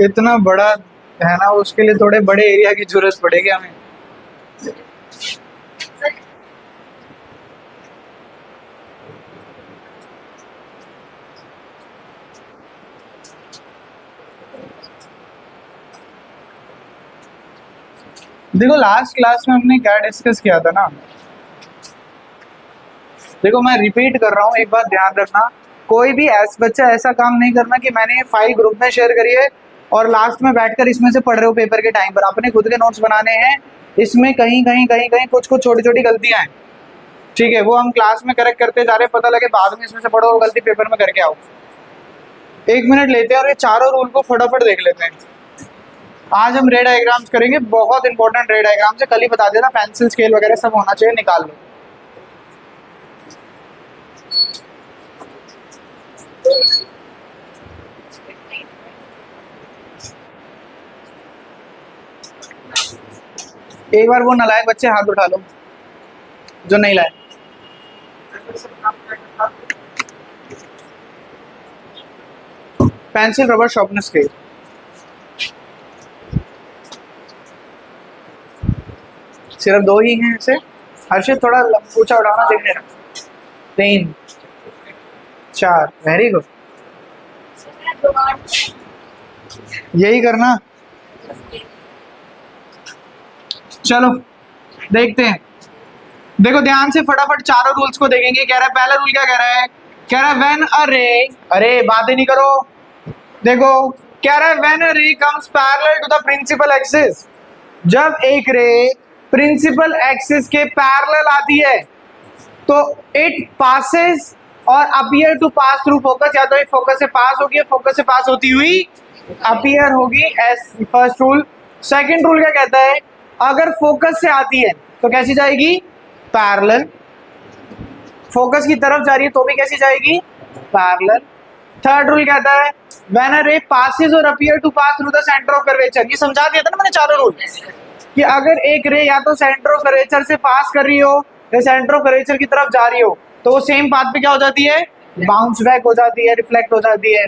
इतना बड़ा है ना, उसके लिए थोड़े बड़े एरिया की जरूरत पड़ेगी हमें। देखो लास्ट क्लास में हमने क्या डिस्कस किया था ना, देखो मैं रिपीट कर रहा हूँ, एक बात ध्यान रखना, कोई भी बच्चा ऐसा काम नहीं करना कि मैंने ये फाइल ग्रुप में शेयर करी है और लास्ट में बैठकर इसमें से पढ़ रहे हो पेपर के टाइम पर। अपने खुद के नोट्स बनाने हैं, इसमें कहीं कहीं कहीं कहीं कुछ कुछ छोटी छोटी गलतियां हैं, ठीक है, वो हम क्लास में करेक्ट करते जा रहे हैं, पता लगे बाद में इसमें से पढ़ो, वो गलती पेपर में करके आओ। 1 मिनट लेते हैं और ये चारों रूल को फटाफट देख लेते हैं। आज हम रे डायग्राम्स करेंगे, बहुत इंपॉर्टेंट रे डायग्राम्स है, कल ही बता देना, पेंसिल स्केल वगैरह सब होना चाहिए, निकाल लो। एक बार वो नलायक बच्चे हाथ उठा लो जो नहीं लाए। Pencil, rubber, sharpener, scale. सिर्फ 2 ही हैं ऐसे। हर्षित थोड़ा ऊंचा उठाना, देखने रहा। 3 4, वेरी गुड, यही करना। चलो देखते हैं, देखो ध्यान से फटाफट चारों रूल्स को देखेंगे। कह रहा है पहला रूल क्या कह रहा है, कह रहा है व्हेन अ रे, अरे बातें नहीं करो, देखो कह रहा है when a ray comes parallel to the principal axis, जब एक रे प्रिंसिपल एक्सिस के पैरेलल आती है तो इट पासेस और appear to pass through focus, या तो ये फोकस से पास होगी या फोकस से पास होती हुई अपीयर होगी, S first rule. Second rule क्या कहता है, अगर फोकस से आती है तो कैसी जाएगी, पैरेलल, फोकस की तरफ जा रही है तो भी कैसी जाएगी, पैरेलल। थर्ड रूल कहता है व्हेन अ रे पासेस और appear to pass through the centre of curvature, ये समझा दिया था ना मैंने चारों रूल, कि अगर एक रे या तो सेंटर ऑफ कर्वेचर से पास कर रही हो या सेंटर ऑफ कर्वेचर की तरफ जा रही हो तो वो सेम पाथ पे क्या हो जाती है, बाउंस बैक हो जाती है, रिफ्लेक्ट हो जाती है।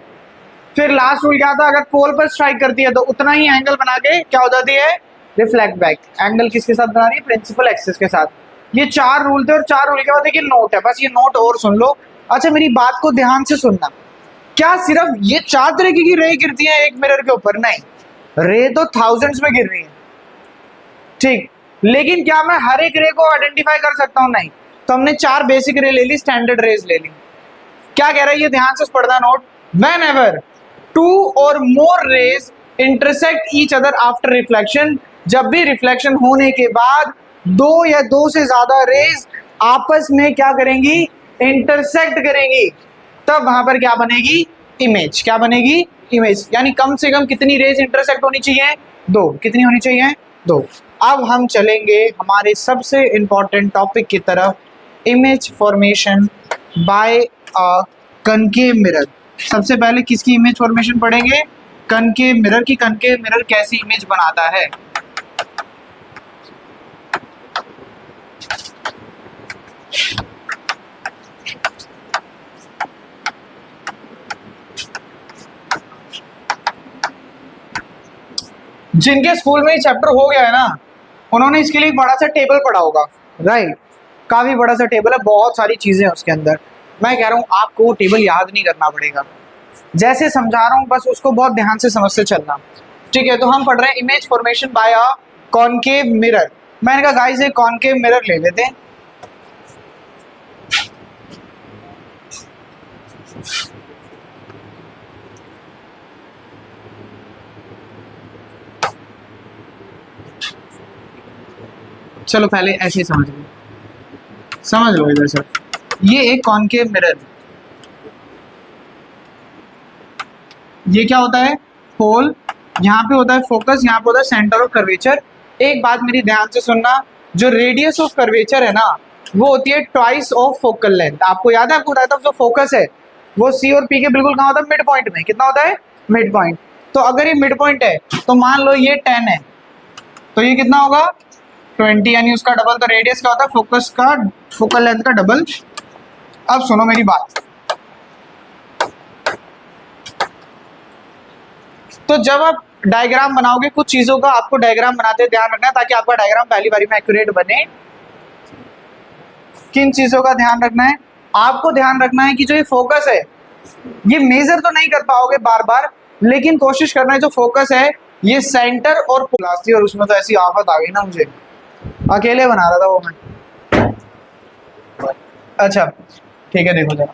फिर लास्ट रूल क्या था, अगर पोल पर स्ट्राइक करती है तो उतना ही एंगल बना के क्या हो जाती है, रिफ्लेक्ट बैक। एंगल किसके साथ बना रही है, प्रिंसिपल एक्सिस के साथ। ये 4 रूल थे और 4 रूल के बाद देखिए नोट है, बस ये नोट और सुन लो। अच्छा मेरी बात को ध्यान से सुनना, क्या सिर्फ ये 4 तरीके की रे गिरती है एक मिरर के ऊपर, नहीं, रे तो थाउजेंड्स में गिर रही है, ठीक, लेकिन क्या मैं हर एक रे को आइडेंटिफाई कर सकता हूं, नहीं। तो हमने 4 बेसिक रे ले ली, स्टैंडर्ड रेज ले ली। क्या कह रहा है ये ध्यान से पढ़ना नोट, वेन एवर 2 और more rays intersect each other after reflection, जब भी रिफ्लेक्शन होने के बाद 2 या 2 से ज्यादा रेज आपस में क्या करेंगी, इंटरसेक्ट करेंगी, तब वहां पर क्या बनेगी, इमेज। क्या बनेगी, इमेज। यानी कम से कम कितनी रेज इंटरसेक्ट होनी चाहिए, 2। कितनी होनी चाहिए, 2। अब हम चलेंगे हमारे सबसे इंपॉर्टेंट टॉपिक की तरफ, image formation by a concave mirror. सबसे पहले किसकी इमेज फॉर्मेशन पढ़ेंगे, कनकेव मिरर की। कनकेव मिरर कैसी इमेज बनाता है, जिनके स्कूल में ये चैप्टर हो गया है ना, उन्होंने इसके लिए बड़ा सा टेबल पढ़ा होगा, राइट, काफी बड़ा सा टेबल है, बहुत सारी चीजें हैं उसके अंदर। मैं कह रहा हूँ आपको वो टेबल याद नहीं करना पड़ेगा, जैसे समझा रहा हूँ बस उसको बहुत ध्यान से समझते चलना, ठीक है। तो हम पढ़ रहे हैं image formation by a concave mirror. मैंने कहा गाइस एक कॉनकेव मिरर ले लेते हैं, चलो पहले ऐसे ही समझ लो इधर से। ये एक कॉनकेव मिरर, ये क्या होता है, होल, यहाँ पे होता है फोकस, यहाँ पे होता है सेंटर ऑफ कर्वेचर। एक बात मेरी ध्यान से सुनना, जो रेडियस ऑफ कर्वेचर है ना, वो होती है ट्वाइस ऑफ फोकल लेंथ। आपको याद है, आपको बताया था जो फोकस है वो सी और पी के बिल्कुल कहाँ होता है, मिड पॉइंट में। कितना होता है, मिड पॉइंट। तो अगर ये मिड पॉइंट है तो मान लो ये 10 है, तो ये कितना होगा 20, यानी उसका डबल। तो रेडियस क्या होता है, फोकस का, फोकल लेंथ का डबल। अब सुनो मेरी बात, तो जब आप डायग्राम बनाओगे, कुछ चीजों का आपको डायग्राम बनाते ध्यान रखना है ताकि आपका डायग्राम पहली बारी में एक्यूरेट बने। किन चीजों का ध्यान रखना है, आपको ध्यान रखना है कि जो ये फोकस है, ये मेजर तो नहीं कर पाओगे बार बार, लेकिन कोशिश करना है जो फोकस है ये सेंटर और पुलास्टी। और उसमें तो ऐसी आफत आ गई ना, मुझे अकेले बना रहा था वो मैं। अच्छा ठीक है, देखो जरा,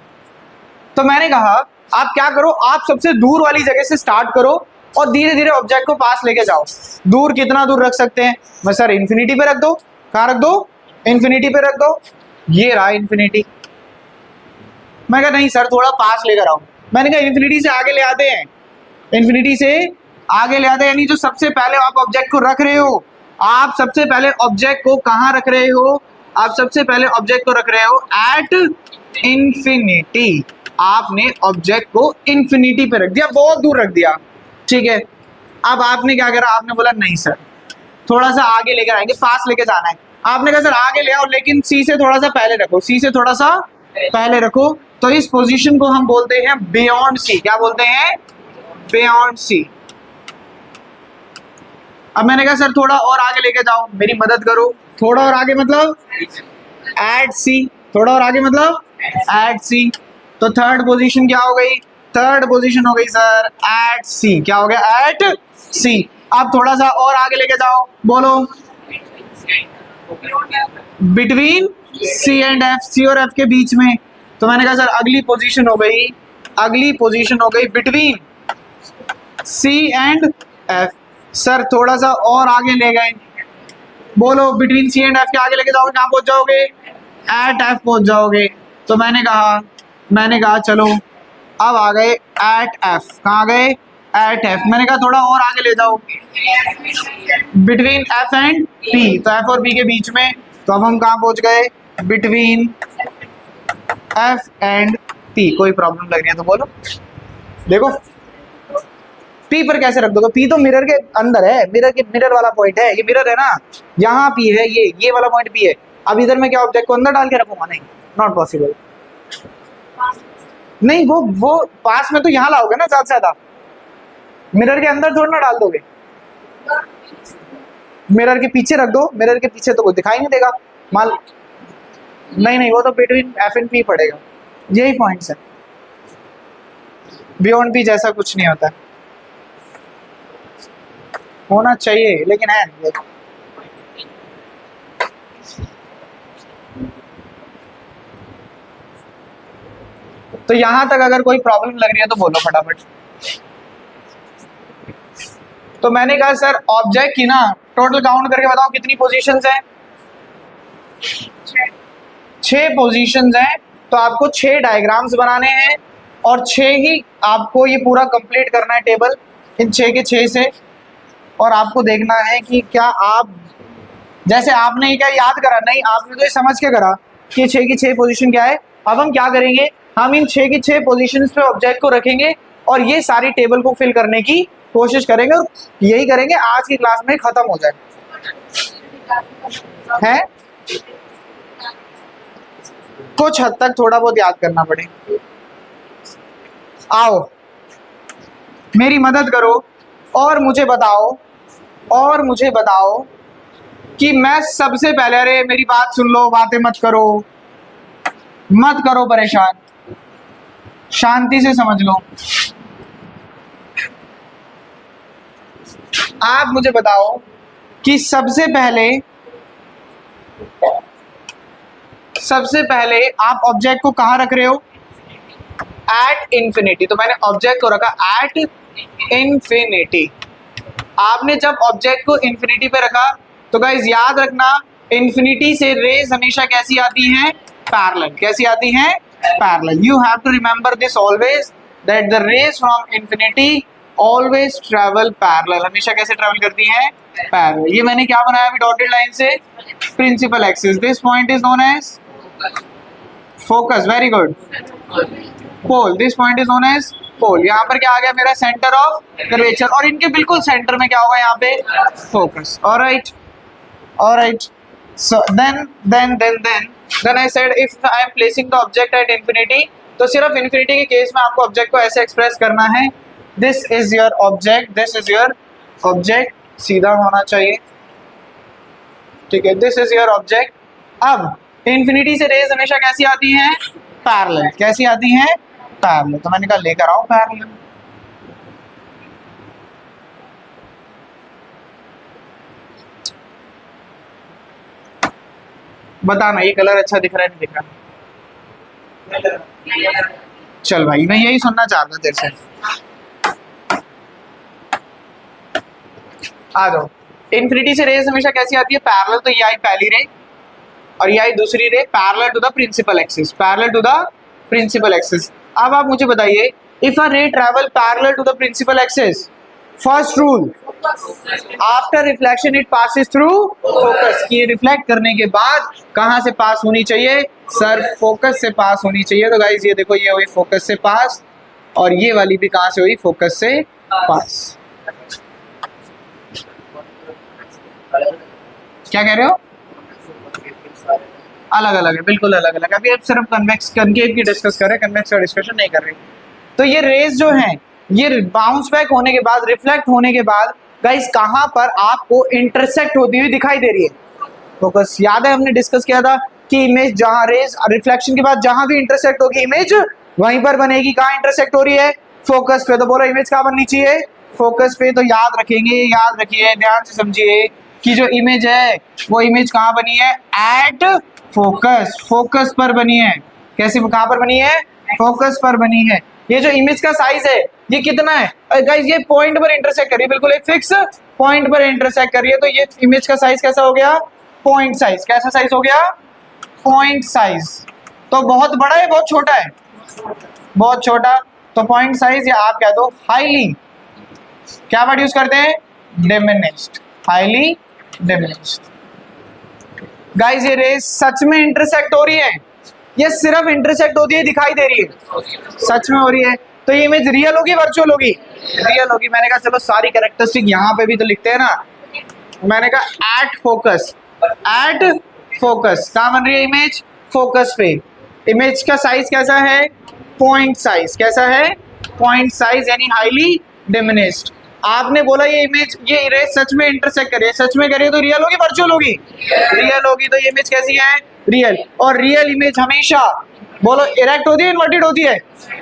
तो मैंने कहा आप क्या करो, आप सबसे दूर वाली जगह से स्टार्ट करो और धीरे धीरे ऑब्जेक्ट को पास लेके जाओ। दूर कितना दूर रख सकते हैं, मैं सर इन्फिनिटी पे रख दो। कहाँ रख दो, इन्फिनिटी पे रख दो। ये रहा इन्फिनिटी। मैं कहा नहीं सर थोड़ा पास लेकर आओ। मैंने कहा इन्फिनिटी से आगे ले आते हैं, इन्फिनिटी से आगे ले आते हैं, यानी जो सबसे पहले आप ऑब्जेक्ट को रख रहे हो, आप सबसे पहले ऑब्जेक्ट को कहाँ रख रहे हो, आप सबसे पहले ऑब्जेक्ट को रख रहे हो एट इन्फिनिटी। आपने ऑब्जेक्ट को इन्फिनिटी पे रख दिया, बहुत दूर रख दिया, ठीक है। अब आपने क्या करा, आपने बोला नहीं सर थोड़ा सा आगे लेकर आएंगे, पास लेके जाना है। आपने कहा सर आगे ले आओ, लेकिन सी से थोड़ा सा पहले रखो, सी से थोड़ा सा पहले रखो। तो इस पोजीशन को हम बोलते हैं बियॉन्ड सी। क्या बोलते हैं, बियॉन्ड सी। अब मैंने कहा सर थोड़ा और आगे लेके जाओ, मेरी मदद करो। थोड़ा और आगे मतलब एट सी, थोड़ा और आगे मतलब एट सी। तो थर्ड पोजीशन क्या हो गई, थर्ड पोजीशन हो गई सर एट सी। क्या हो गया, एट सी। अब थोड़ा सा और आगे लेके जाओ, बोलो बिटवीन सी एंड एफ, सी और एफ के बीच में। तो मैंने कहा सर अगली पोजीशन हो गई, अगली पोजीशन हो गई between C and F. Sir थोड़ा सा और आगे ले गए, बोलो बिटवीन सी एंड एफ के आगे लेके जाओगे, कहाँ पहुंच जाओगे, एट एफ पहुंच जाओगे। तो मैंने कहा चलो अब आ गए एट एफ। कहाँ गए, एट एफ। मैंने कहा थोड़ा और आगे ले जाओ, बिटवीन एफ एंड पी। तो एफ और पी के बीच में। तो अब हम कहाँ पहुंच गए, बिटवीन एफ एंड पी। कोई प्रॉब्लम लग रही है तो बोलो। देखो पी पर कैसे रख दोगे, पी तो मिरर के अंदर है, मिरर वाला पॉइंट है, ये मिरर है ना, यहाँ पी है, ये वाला पॉइंट पी है। अब इधर मैं क्या ऑब्जेक्ट को अंदर डाल के रखूंगा, नहीं, नॉट पॉसिबल। नहीं वो पास में तो यहाँ लाओगे ना ज्यादा से ज्यादा, मिरर के अंदर थोड़ा ना डाल दोगे, मिरर के पीछे रख दो। मिरर के पीछे तो कोई दिखाई नहीं देगा माल। नहीं वो तो बिटवीन एफ एंड पी पड़ेगा, यही पॉइंट्स है। बियॉन्ड पी जैसा कुछ नहीं होता, होना चाहिए लेकिन है नहीं। तो यहां तक अगर कोई प्रॉब्लम लग रही है तो बोलो फटाफट। तो मैंने कहा सर ऑब्जेक्ट की ना टोटल काउंट करके बताओ कितनी पोजीशंस हैं, 6 पोजीशंस हैं। तो आपको 6 डायग्राम्स बनाने हैं और 6 ही आपको ये पूरा कंप्लीट करना है टेबल, इन 6 के 6 से। और आपको देखना है कि क्या आप, जैसे आपने क्या याद करा, नहीं आपने तो ये समझ के करा कि 6 की 6 पोजीशन क्या है। अब हम क्या करेंगे, हम इन 6 की 6 पोजीशंस पे ऑब्जेक्ट को रखेंगे और ये सारी टेबल को फिल करने की कोशिश करेंगे, और यही करेंगे आज की क्लास में खत्म हो जाए है। कुछ हद तक थोड़ा बहुत याद करना पड़े। आओ मेरी मदद करो और मुझे बताओ कि मैं सबसे पहले, अरे मेरी बात सुन लो, बातें मत करो परेशान, शांति से समझ लो। आप मुझे बताओ कि सबसे पहले आप ऑब्जेक्ट को कहाँ रख रहे हो, एट इन्फिनिटी। तो मैंने ऑब्जेक्ट को रखा एट इन्फिनिटी। आपने जब ऑब्जेक्ट को इन्फिनिटी पे रखा तो गाइस याद रखना, इन्फिनिटी से रेज हमेशा कैसी आती हैं, पैरेलल। कैसी आती हैं, parallel. You have to remember this always, that the rays from infinity always travel parallel. हमेशा कैसे ट्रेवल करती हैं, पैरेलल। ये मैंने क्या बनाया अभी डॉटेड लाइन से, principal axis. This point is known as focus. Very good. Pole, this point is known as pole. यहाँ पर क्या आ गया मेरा सेंटर ऑफ कर्वेचर, और इनके बिल्कुल सेंटर में क्या होगा यहाँ पे focus. Alright, alright. So then I said if I am placing the object at infinity, तो सिर्फ इंफिनिटी के केस में आपको ऑब्जेक्ट को ऐसे एक्सप्रेस करना है, this is your object, this is your object, सीधा होना चाहिए, ठीक है, दिस इज योर ऑब्जेक्ट। अब इंफिनिटी से रेज हमेशा कैसी आती हैं, पैरेलल। कैसी आती हैं, पैरेलल। तो मैंने कहा लेकर आओ पैरेलल। बताना ये कलर अच्छा दिख रहा है, नहीं दिख रहा? चल भाई, मैं यही सुनना चाहता तेरे से। आ जाओ। इंफिनिटी से रेज हमेशा कैसी आती है, पैरेलल। तो ये आई पहली रे और ये आई दूसरी ray, parallel to the principal axis, parallel to the principal axis. अब आप मुझे बताइए, if a ray travel parallel to the principal axis, first rule, after reflection it passes through focus. की रिफ्लेक्ट करने के बाद कहां से पास होनी चाहिए, सर फोकस से पास होनी चाहिए। तो गाइस ये देखो, ये हुई फोकस से पास, और ये वाली भी कहां से हुई, फोकस से पास। क्या कह रहे हो? अलग अलग है, बिल्कुल अलग अलग। अभी आप सिर्फ कन्वेक्स कनकेव की डिस्कस कर रहे हैं, कन्वेक्स का डिस्कशन नहीं कर रहे। तो ये रेज जो है, ये बाउंस बैक होने के बाद, रिफ्लेक्ट होने के बाद गाइस कहां पर आपको इंटरसेक्ट होती हुई दिखाई दे रही है, फोकस। याद है हमने डिस्कस किया था कि इमेज जहां रेज रिफ्लेक्शन के बाद जहां भी इंटरसेक्ट होगी इमेज, वहीं पर बनेगी। कहां इंटरसेक्ट हो रही है, फोकस पे। तो बोलो इमेज कहां बननी चाहिए, फोकस पे। तो याद रखेंगे, याद रखिए, ध्यान से समझिए कि जो इमेज है वो इमेज कहां बनी है, एट फोकस, फोकस पर बनी है। कैसी, कहां पर बनी है, फोकस पर बनी है। ये जो इमेज का साइज है ये कितना है गाइस, ये पॉइंट पर इंटरसेक्ट कर रही है, बिल्कुल एक फिक्स पॉइंट पर इंटरसेक्ट कर रही है। तो ये इमेज का साइज कैसा हो गया, पॉइंट साइज। कैसा साइज हो गया, पॉइंट साइज। तो बहुत बड़ा है, बहुत छोटा है, बहुत छोटा। तो पॉइंट साइज, या आप कह दो हाईली, क्या वर्ड यूज करते हैं, डिमिनिश्ड, हाईली डिमिनिश्ड। गाइस ये रेस सच में इंटरसेक्ट हो रही है, ये सिर्फ इंटरसेक्ट होती है, दिखाई दे रही है, सच में हो रही है। तो ये इमेज रियल होगी, वर्चुअल होगी, रियल होगी। मैंने कहा चलो सारी कैरेक्टरिस्टिक यहाँ पे भी तो लिखते हैं ना। मैंने कहा एट फोकस, एट फोकस कहाँ बन रही है इमेज, फोकस पे। इमेज का साइज कैसा है, पॉइंट साइज। कैसा है, पॉइंट साइज, यानी हाईली डिमिनिश्ड। आपने बोला ये इमेज, ये इमेज सच में इंटरसेक्ट करिए, सच में करिए तो रियल होगी, वर्चुअल होगी, रियल होगी। तो ये इमेज कैसी है, रियल। और रियल इमेज हमेशा बोलो इरेक्ट होती है, इन्वर्टेड होती है,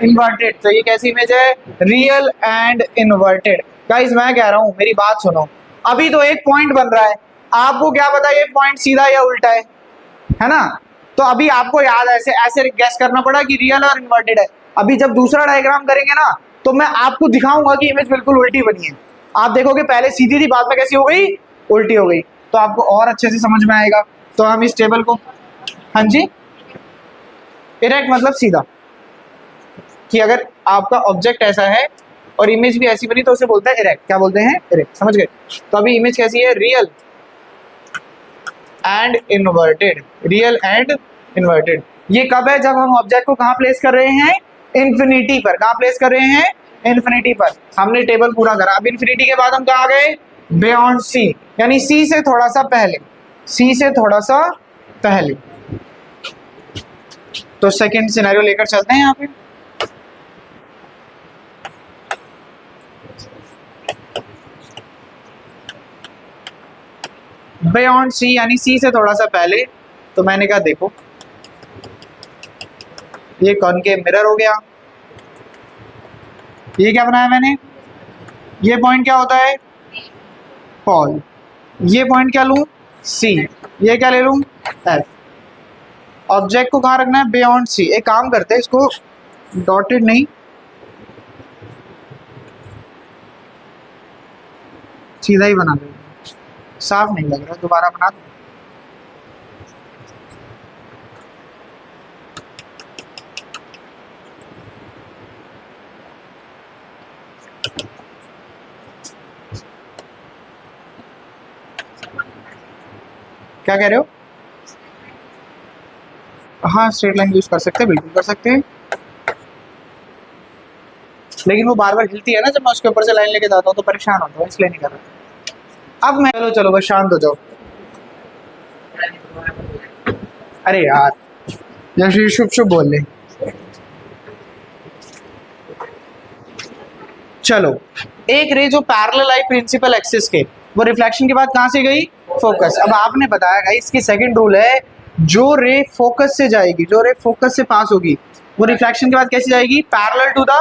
इन्वर्टेड। तो ये कैसी इमेज है, रियल एंड इन्वर्टेड। गाइस मैं कह रहा हूँ, मेरी बात सुनो, अभी तो एक पॉइंट बन रहा है, आपको क्या पता ये पॉइंट सीधा या उल्टा है ना। तो अभी आपको याद है, ऐसे ऐसे गैस करना पड़ा कि रियल और इन्वर्टेड है। अभी जब दूसरा डायग्राम करेंगे ना, तो मैं आपको दिखाऊंगा कि इमेज बिल्कुल उल्टी बनी है। आप देखोगे पहले सीधी थी, बाद में कैसी हो गई, उल्टी हो गई। तो आपको और अच्छे से समझ में आएगा। तो हम इस टेबल को, हाँ जी, इरेक्ट मतलब सीधा, कि अगर आपका ऑब्जेक्ट ऐसा है और इमेज भी ऐसी बनी तो उसे बोलते हैं इरेक्ट। क्या बोलते हैं, इरेक्ट। समझ गए। तो अभी इमेज कैसी है, real and inverted, real and inverted. ये कब है, जब हम ऑब्जेक्ट को कहाँ प्लेस कर रहे हैं, इन्फिनिटी पर। कहाँ प्लेस कर रहे हैं, इन्फिनिटी पर। हमने टेबल पूरा करा। अब इन्फिनिटी के बाद हम कहाँ गए, बियॉन्ड सी, यानी सी से थोड़ा सा पहले, सी से थोड़ा सा पहले। तो सेकंड सिनेरियो लेकर चलते हैं यहाँ पे। बियॉन्ड सी यानी सी से थोड़ा सा पहले। तो मैंने कहा देखो, ये कॉनकेव मिरर हो गया। ये क्या बनाया मैंने, ये पॉइंट क्या होता है, पॉल। ये पॉइंट क्या लूं, सी। ये क्या ले लूं, एफ। ऑब्जेक्ट को कहाँ रखना है, बियॉन्ड सी। एक काम करते हैं, इसको डॉटेड नहीं, सीधा ही बना दो, साफ नहीं लग रहा, दोबारा बना दो। क्या कह रहे हो, हाँ स्ट्रेट लाइन यूज कर सकते हैं, बिल्कुल कर सकते हैं। लेकिन वो बार बार हिलती है ना जब मैं उसके ऊपर से लाइन लेके जाता हूँ तो परेशान होता हूँ, इसलिए नहीं कर रहा। अब मैं चलो चलो बस शांत हो जाओ। अरे यार जैसे शुभ शुभ बोल ले। चलो एक रे जो पैरेलल आई प्रिंसिपल एक्सिस के, वो रिफ्लेक्शन के बाद कहां से गई? फोकस। अब आपने बताया गाइस इसकी सेकंड रूल है, जो रे फोकस से जाएगी, जो रे फोकस से पास होगी, वो रिफ्लेक्शन के बाद कैसे जाएगी? Parallel to the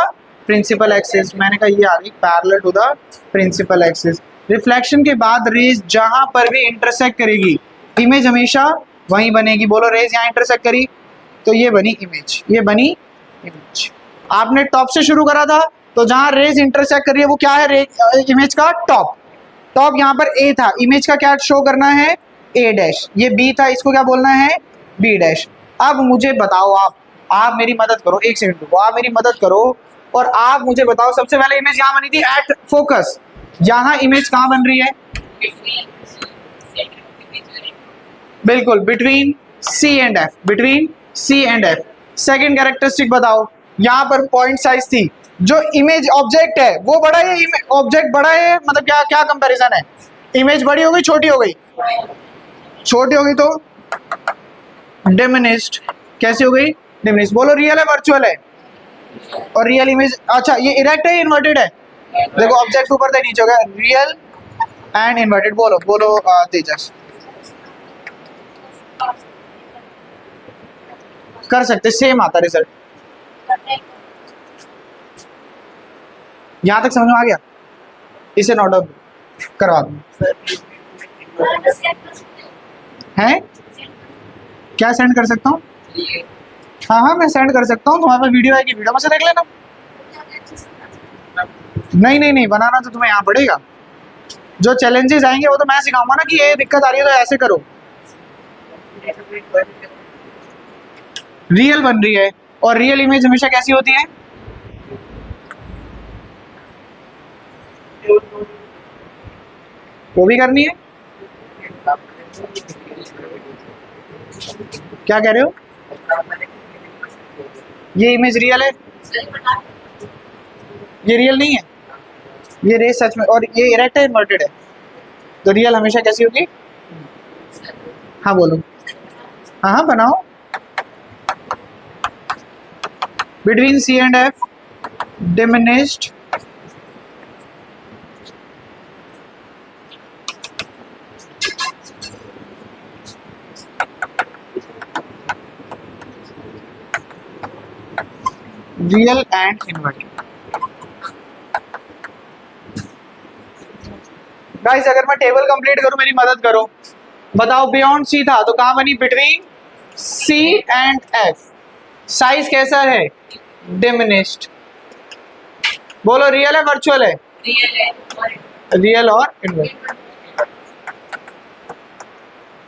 principal axis. मैंने कहा ये आ गई parallel to the principal axis. Reflection के बाद रेज जहां पर भी इंटरसेक्ट करेगी, इमेज हमेशा वहीं बनेगी। बोलो रेज यहाँ इंटरसेक्ट करी तो ये बनी इमेज, ये बनी इमेज। आपने टॉप से शुरू करा था तो जहां रेज इंटरसेक्ट कर रही है वो क्या है? इमेज का टॉप। टॉप यहाँ पर ए था, इमेज का क्या शो करना है? ए डैश। ये बी था, इसको क्या बोलना है? B dash. अब मुझे बताओ, आप मेरी मदद करो, एक सेकंड रुको, आप मेरी मदद करो और आप मुझे बताओ सबसे पहले इमेज यहाँ बनी थी एट फोकस, यहाँ इमेज कहाँ बन रही है? बिल्कुल between C and F, between C and F. Second characteristic बताओ, यहाँ पर पॉइंट साइज थी, जो इमेज ऑब्जेक्ट है वो बड़ा है, ऑब्जेक्ट बड़ा है, मतलब क्या क्या कंपैरिजन है? इमेज बड़ी हो गई छोटी हो गई? छोटी हो गई तो डिमिनिश्ड। कैसी हो गई? डिमिनिश्ड। बोलो रियल है वर्चुअल है? और रियल इमेज, अच्छा ये इरेक्ट है इन्वर्टेड है? देखो ऑब्जेक्ट ऊपर से नीचे हो गया, रियल एंड इन्वर्टेड। बोलो बोलो तेजस। कर सकते, सेम आता रिजल्ट। यहां तक समझ में आ गया? इसे नोट डाउन करवा दूं है? क्या सेंड कर सकता हूँ? हाँ हाँ मैं सेंड कर सकता हूँ, तुम्हारे पास वीडियो आएगी, वीडियो में से देख लेना। नहीं नहीं नहीं, बनाना तो तुम्हें यहाँ पड़ेगा। जो चैलेंजेस आएंगे वो तो मैं सिखाऊंगा ना कि ये दिक्कत आ रही है तो ऐसे करो। रियल बन रही है और रियल इमेज हमेशा कैसी होती है? वो भी करनी है। क्या कह रहे हो? ये इमेज रियल है? ये रियल नहीं है, ये रे सच में, और ये इरेक्ट है इन्वर्टेड है, तो रियल हमेशा कैसी होगी? हाँ बोलो। हाँ हाँ बनाओ। Between C and F diminished real and inverted. Guys अगर मैं टेबल कंप्लीट करूं, मेरी मदद करो, बताओ बियॉन्ड सी था तो कहां बनी? Between C and F. Size कैसा है? डिमिनिश्ड। बोलो रियल है वर्चुअल है? रियल और इन्वर्टेड।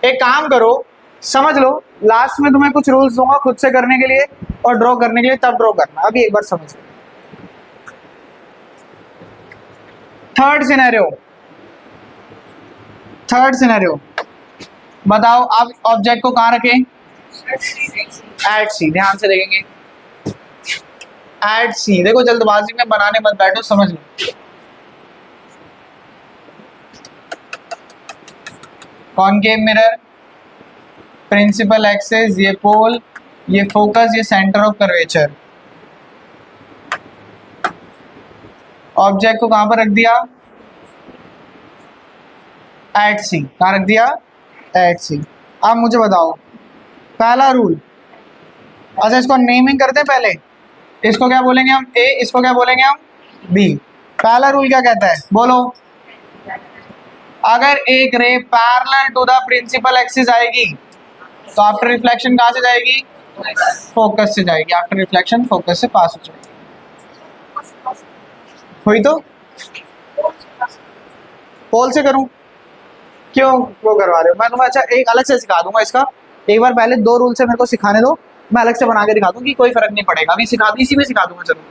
एक काम करो, समझ लो, लास्ट में तुम्हें कुछ रूल्स दूंगा खुद से करने के लिए और ड्रॉ करने के लिए, तब ड्रॉ करना। अभी एक बार समझ लो। थर्ड सिनेरियो बताओ, आप ऑब्जेक्ट को कहां रखें? एट सी। ध्यान से देखेंगे, एट सी। देखो जल्दबाजी में बनाने मत बैठो, समझ लो। कॉनकेव मिरर, प्रिंसिपल एक्सिस, ये पोल, ये फोकस, ये सेंटर ऑफ कर्वेचर। ऑब्जेक्ट को कहां पर रख दिया? एट सी। कहां रख दिया? एट सी। अब मुझे बताओ पहला रूल। अच्छा इसको नेमिंग करते हैं पहले, इसको क्या बोलेंगे हम? ए। इसको क्या बोलेंगे हम? बी। पहला रूल क्या कहता है? बोलो। अगर एक ray parallel to the principal axis आएगी तो आफ्टर रिफ्लेक्शन कहां से जाएगी? फोकस से जाएगी। आफ्टर रिफ्लेक्शन फोकस से पास हो जाएगी। हुई तो? पोल से करूं? क्यों वो करवा रहे हो? मैं तुम्हें अच्छा एक अलग से सिखा दूंगा इसका। एक बार पहले दो रूल से मेरे को सिखाने दो, मैं अलग से बना के दिखा दूं कि कोई फर्क नहीं पड़ेगा। अभी सिखा, इसी में सिखा दूंगा। चलो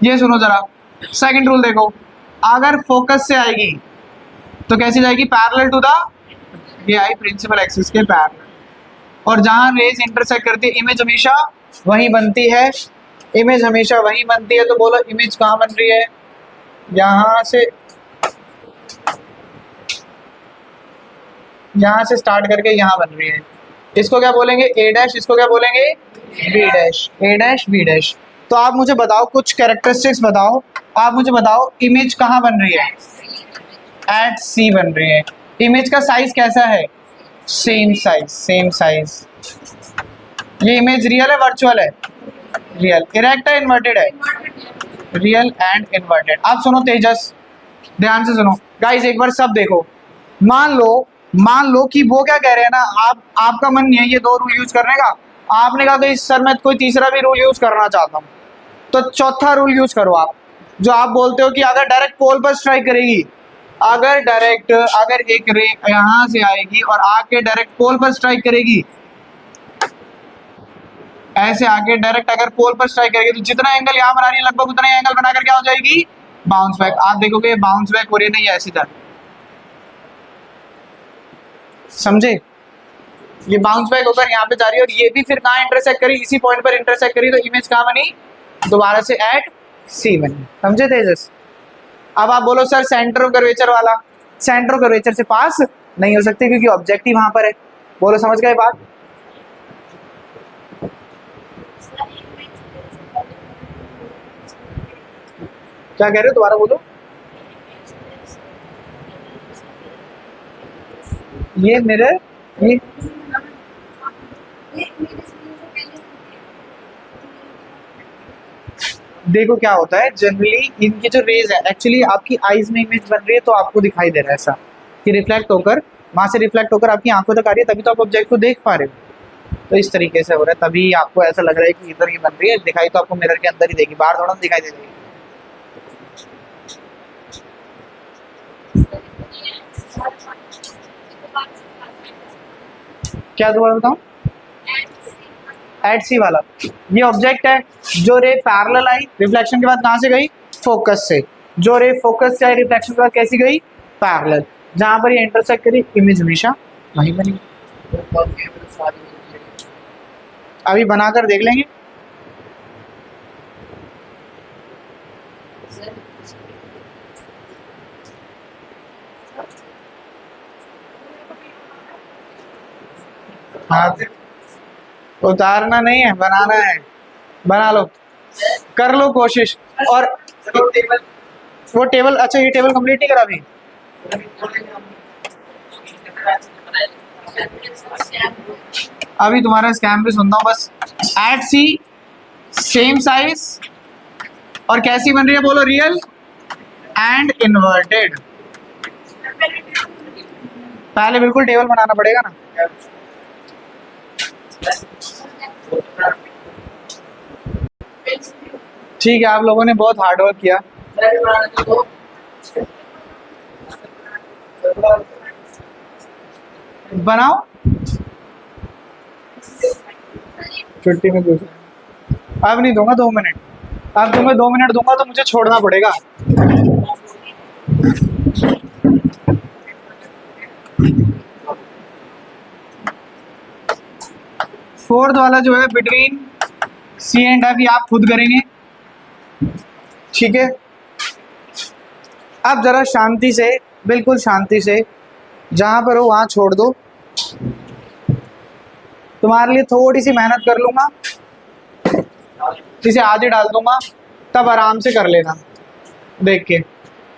ये सुनो जरा, सेकंड रूल देखो। अगर फोकस से आएगी तो कैसी जाएगी? पैरेलल टू द, ये आई प्रिंसिपल एक्सिस के पैरेलल, और जहां रेज इंटरसेक्ट करती है इमेज हमेशा वहीं बनती है इमेज हमेशा वही बनती है, तो बोलो इमेज कहाँ बन रही है, यहाँ से, यहाँ से स्टार्ट करके यहाँ बन रही है। इसको क्या बोलेंगे, ए डैश, इसको क्या बोलेंगे, बी डैश, ए डैश बी डैश। तो आप मुझे बताओ कुछ कैरेक्टरिस्टिक्स बताओ, आप मुझे बताओ इमेज कहाँ बन रही है, एट सी बन रही है। इमेज का साइज कैसा है, सेम साइज, सेम साइज। ये इमेज रियल है वर्चुअल है, रियल। इरेक्ट है इन्वर्टेड है, रियल एंड इन्वर्टेड। आप सुनो तेजस, ध्यान से सुनो गाइस, एक बार सब देखो। मान लो कि वो क्या कह रहे हैं ना, आपका मन नहीं है ये दो रूल यूज करने का, आपने कहा कि सर मैं कोई तीसरा भी रूल यूज करना चाहता हूँ, तो चौथा रूल यूज करो आप, जो आप बोलते हो कि अगर डायरेक्ट पोल पर स्ट्राइक करेगी, अगर एक रे यहाँ से आएगी और आके डायरेक्ट पोल पर स्ट्राइक करेगी, ऐसे आके डायरेक्ट अगर पोल पर स्ट्राइक करेगी, तो जितना एंगल यहाँ बना रही है लगभग उतना एंगल बनाकर क्या हो जाएगी, बाउंस बैक। आप देखोगे बाउंस बैक हो रही नहीं है, ऐसी तरह, समझे, ये बाउंस बैक होकर यहाँ पे जा रही है, और ये भी फिर कहाँ इंटरसेक्ट करी, इसी पॉइंट पर इंटरसेक्ट करी, तो इमेज कहाँ बनी, दोबारा से एट सी बनी। समझे तेजस? अब आप बोलो सर सेंटर ऑफ कर्वेचर वाला, सेंटर ऑफ कर्वेचर से पास नहीं हो सकती क्योंकि ऑब्जेक्ट ही वहां पर है। बोलो समझ गए बात? क्या कह रहे हो, दोबारा बोलो। ये मिरर, ये देखो क्या होता है जनरली, इनकी जो रेज है एक्चुअली आपकी आईज में इमेज बन रही है, तो आपको दिखाई दे रहा है ऐसा कि रिफ्लेक्ट होकर वहां से रिफ्लेक्ट होकर आपकी आंखों तक आ रही है, तभी तो आप ऑब्जेक्ट को देख पा रहे हो। तो इस तरीके से हो रहा है, तभी आपको ऐसा लग रहा है कि इधर ही बन रही है, दिखाई तो आपको मिरर के अंदर ही देगी, बाहर थोड़ा दिखाई दे देगी। क्या दोबारा बताऊं? एट सी वाला, ये ऑब्जेक्ट है, जो रे पैरेलल आई रिफ्लेक्शन के बाद कहां से गई, फोकस से, जो रे फोकस से आई रिफ्लेक्शन के बाद कैसी गई, पैरेलल, जहां पर ये इंटरसेक्ट करी इमेज हमेशा वहीं बनी। अभी बनाकर देख लेंगे। हाँ, उतारना नहीं है, बनाना है, बना लो, कर लो कोशिश। और वो टेबल, अच्छा ये टेबल कंप्लीट नहीं करा अभी? अभी तुम्हारा स्कैम भी सुनता हूँ बस। एट सी, सेम साइज, और कैसी बन रही है बोलो, रियल एंड इन्वर्टेड। पहले बिल्कुल टेबल बनाना पड़ेगा ना। ठीक है, आप लोगों ने बहुत हार्ड वर्क किया। बनाओ, छुट्टी में पूछ, अब नहीं दूंगा 2 मिनट, अब तुम्हें 2 मिनट दूंगा तो मुझे छोड़ना पड़ेगा। फोर्थ वाला जो है बिटवीन सी एंड एफ, ये आप खुद करेंगे, ठीक है? अब जरा शांति से, बिल्कुल शांति से, जहां पर हो वहां छोड़ दो, तुम्हारे लिए थोड़ी सी मेहनत कर लूंगा, इसे आधे डाल दूंगा, तब आराम से कर लेना देख के।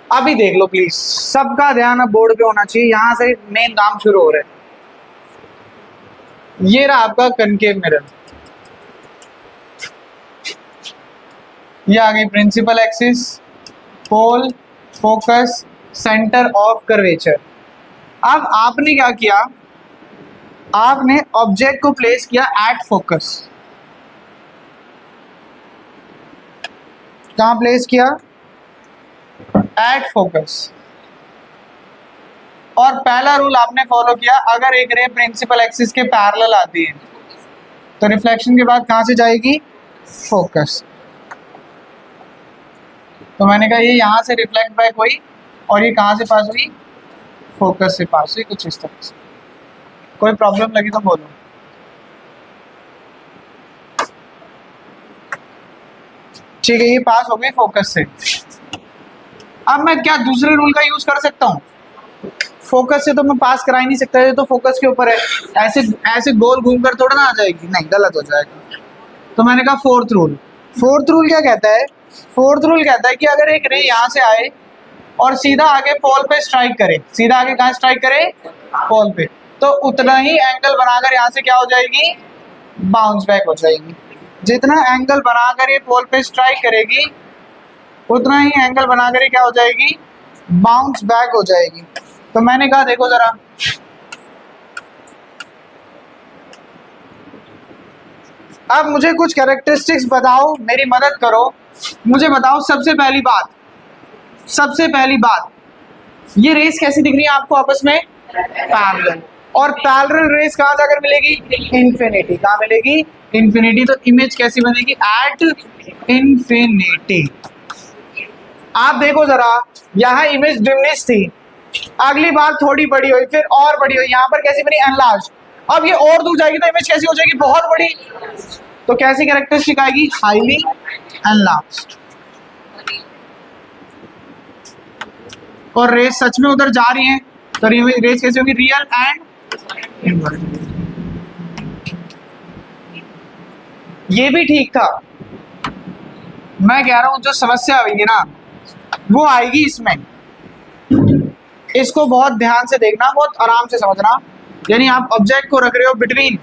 अभी देख लो प्लीज, सबका ध्यान अब बोर्ड पे होना चाहिए, यहां से मेन काम शुरू हो रहा है। ये रहा आपका कनकेव मिरर, ये आ गई principal axis, pole, focus, centre of curvature. अब आपने क्या किया, आपने ऑब्जेक्ट को प्लेस किया एट फोकस। कहां प्लेस किया, एट फोकस। और पहला रूल आपने फॉलो किया, अगर एक रे प्रिंसिपल एक्सिस के पैरेलल आती है तो रिफ्लेक्शन के बाद कहां से जाएगी, फोकस। तो मैंने कहा ये यहां से रिफ्लेक्ट बैक हुई और ये कहां से पास हुई, फोकस से पास हुई, कुछ इस तरह से। कोई प्रॉब्लम लगी तो बोलो। ठीक है, ये पास हो गई फोकस से। अब मैं क्या दूसरे रूल का यूज कर सकता हूँ? फोकस से तो मैं पास करा ही नहीं सकता, ये तो फोकस के ऊपर है। ऐसे ऐसे गोल घूम कर थोड़ा ना आ जाएगी, नहीं गलत हो जाएगा। तो मैंने कहा फोर्थ रूल। फोर्थ रूल क्या कहता है? फोर्थ रूल कहता है कि अगर एक रे यहाँ से आए और सीधा आगे पोल पे स्ट्राइक करे, सीधा आगे कहाँ स्ट्राइक करे? पोल पे, तो उतना ही एंगल बनाकर यहाँ से क्या हो जाएगी? बाउंस बैक हो जाएगी। जितना एंगल बनाकर ये पोल पे स्ट्राइक करेगी उतना ही एंगल बनाकर ये क्या हो जाएगी? बाउंस बैक हो जाएगी। तो मैंने कहा देखो जरा, अब मुझे कुछ कैरेक्टरिस्टिक्स बताओ, मेरी मदद करो। मुझे बताओ सबसे पहली बात, ये रेस कैसी दिख रही है आपको आपस में? पैरेलल। और पैरेलल रेस कहाँ जाकर मिलेगी? इन्फिनिटी। कहाँ मिलेगी? इन्फिनिटी। तो इमेज कैसी बनेगी? At infinity. आप देखो जरा, यहाँ इमेज डिमिनिश थी, अगली बार थोड़ी बड़ी हुई, फिर और बड़ी हुई, यहाँ पर कैसी बनी? एनलार्ज। अब ये और दूर जाएगी तो इमेज कैसी हो जाएगी? बहुत बड़ी। तो कैसी कैरेक्टरिस्टिक आएगी? Highly enlarged. और रेस सच में उधर जा रही है तो रेस कैसी होगी? Real and inverse. ये भी ठीक था। मैं कह रहा हूं जो समस्या आएगी ना वो आएगी इसमें। इसको बहुत ध्यान से देखना, बहुत आराम से समझना। यानी आप ऑब्जेक्ट को रख रहे हो between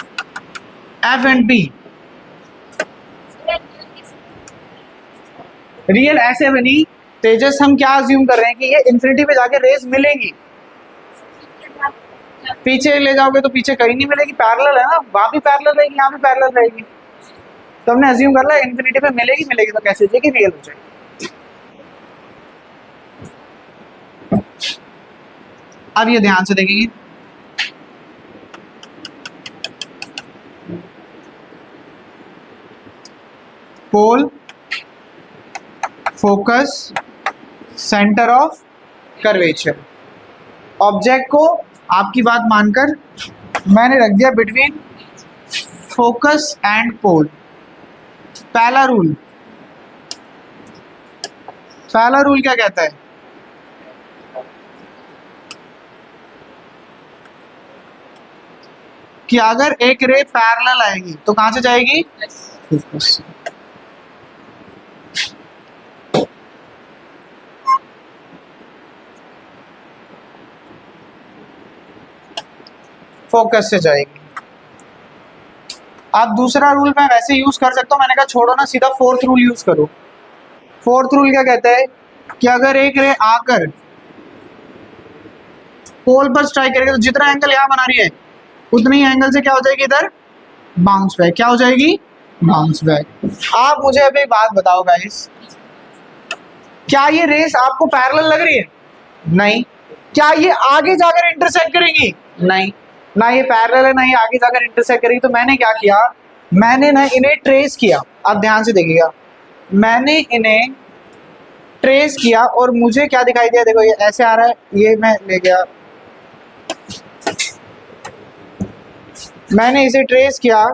F and B. Real ऐसे बनी तेजस, हम क्या अज्यूम कर रहे हैं कि ये इंफिनिटी पे जाके रेस मिलेंगी। पीछे ले जाओगे तो पीछे कहीं नहीं मिलेगी, पैरेलल है ना, वहां भी पैरेलल रहेगी, यहाँ भी पैरेलल रहेगी। तो हमने अज्यूम कर लिया इंफिनिटी पे मिलेगी, तो कैसे हो जाएगी? रियल हो जाएगी। अब ये ध्यान से देखेंगे, pole, focus, centre of curvature. Object को आपकी बात मानकर मैंने रख दिया बिटवीन फोकस एंड पोल। पहला रूल क्या कहता है? कि अगर एक रे पैरेलल आएगी तो कहां से जाएगी? फोकस से। फोकस से जाएगी। आप दूसरा रूल मैं वैसे यूज कर सकता हूं, मैंने कहा छोड़ो ना, सीधा फोर्थ रूल यूज करो। फोर्थ रूल क्या कहता है? कि अगर एक रे आकर पोल पर स्ट्राइक करेगी तो जितना एंगल यहां बना रही है उतनी ही एंगल से क्या हो जाएगी? इधर बाउंस बैक। क्या हो जाएगी? Bounce back. आप मुझे अभी बात बताओ गाइस, क्या ये रेस आपको पैरेलल लग रही है? नहीं। क्या ये आगे जाकर इंटरसेक्ट करेंगी? नहीं। ना ये पैरेलल है ना ये आगे जाकर इंटरसेक्ट करेगी। तो मैंने क्या किया? मैंने ना इन्हें ट्रेस किया। आप ध्यान से देखिएगा, मैंने इन्हें ट्रेस किया और मुझे क्या दिखाई दिया? देखो ये ऐसे आ रहा है, ये मैं ले गया, मैंने इसे ट्रेस किया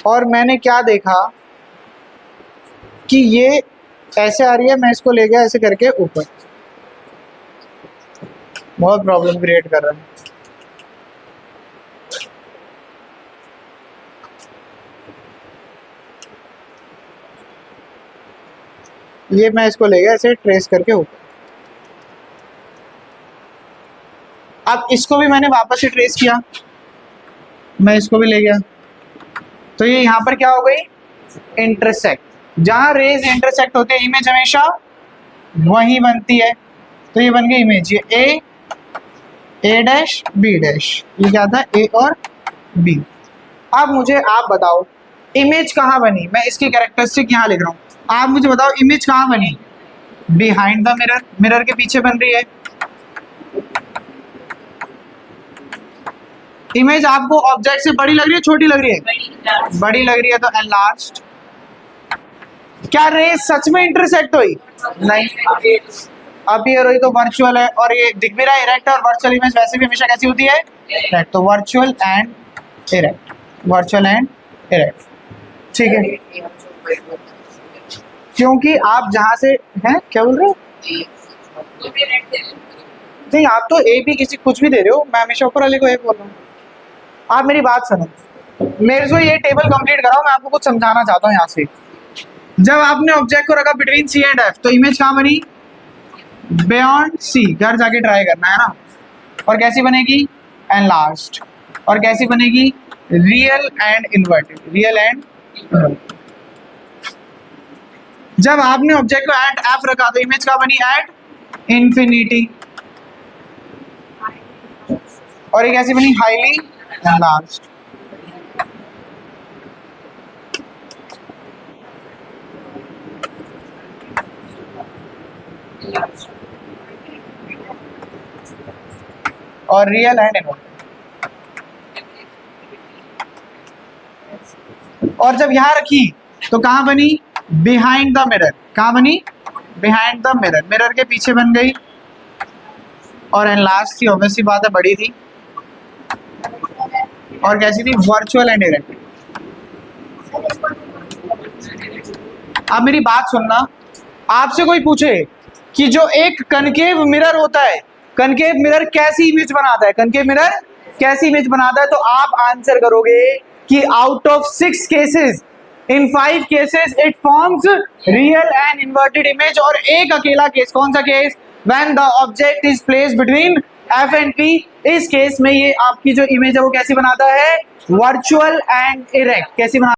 और मैंने क्या देखा कि ये ऐसे आ रही है, मैं इसको ले गया ऐसे करके ऊपर। बहुत प्रॉब्लम क्रिएट कर रहा है। ये मैं इसको ले गया ऐसे ट्रेस करके ऊपर। अब इसको भी मैंने वापस से ट्रेस किया, मैं इसको भी ले गया, तो ये यहाँ पर क्या हो गई? इंटरसेक्ट। जहां रेज इंटरसेक्ट होते हैं इमेज हमेशा वही बनती है। तो ये बन गई इमेज, ये ए डैश बी डैश, ये क्या था? ए और बी। अब मुझे आप बताओ इमेज कहाँ बनी? मैं इसकी कैरेक्टरिस्टिक यहाँ लिख रहा हूँ। आप मुझे बताओ इमेज कहाँ बनी? बिहाइंड द मिरर, मिरर के पीछे बन रही है। इमेज आपको ऑब्जेक्ट से बड़ी लग रही है छोटी लग रही है? बड़ी लग रही है, तो एनलार्ज्ड। क्या रेस सच में इंटरसेक्ट हुई? नहीं। अपीयर हुई तो वर्चुअल है, और ये दिख भी रहा है इरेक्ट, और वर्चुअल इमेज वैसे भी हमेशा कैसी होती है? इरेक्ट। तो virtual and erect. Virtual and erect, ठीक है, क्योंकि आप जहां से हैं क्या बोल रहे हो? नहीं, आप तो ए बी किसी कुछ भी दे रहे हो, मैं हमेशा ऊपर वाले को ए बोल रहा हूँ। आप मेरी बात सुनो, मेरे को ये टेबल कंप्लीट कराओ, मैं आपको कुछ समझाना चाहता हूँ यहाँ से। जब आपने ऑब्जेक्ट को रखा बिटवीन सी एंड एफ, तो इमेज कहाँ बनी? Beyond C. घर जाके ट्राई करना है ना। और कैसी बनेगी? एनलार्ज्ड। और कैसी बनेगी? Real and inverted. Real and जब आपने ऑब्जेक्ट को एट एफ रखा तो इमेज कहाँ बनी? At infinity. और ये कैसी बनी? Highly enlarged. और रियल एंड इन्वर्टेड। और जब यहां रखी तो कहां बनी? Behind the mirror. कहां बनी? Behind the mirror. मिरर के पीछे बन गई। और एनलार्ज थी, ऑब्वियसली बात है, बड़ी थी। और कैसी थी? Virtual and erect. अब मेरी बात सुनना, आपसे कोई पूछे कि जो एक कनकेव मिरर होता है, कनकेव मिरर कैसी इमेज बनाता है, कनकेव मिरर कैसी इमेज बनाता है, तो आप आंसर करोगे कि out of 6 cases in 5 cases it forms real and inverted image. और एक अकेला केस, कौन सा case? When the object is placed between F and P, इस केस में ये आपकी जो इमेज है वो कैसी बनाता है? Virtual and erect. कैसी बनाता है?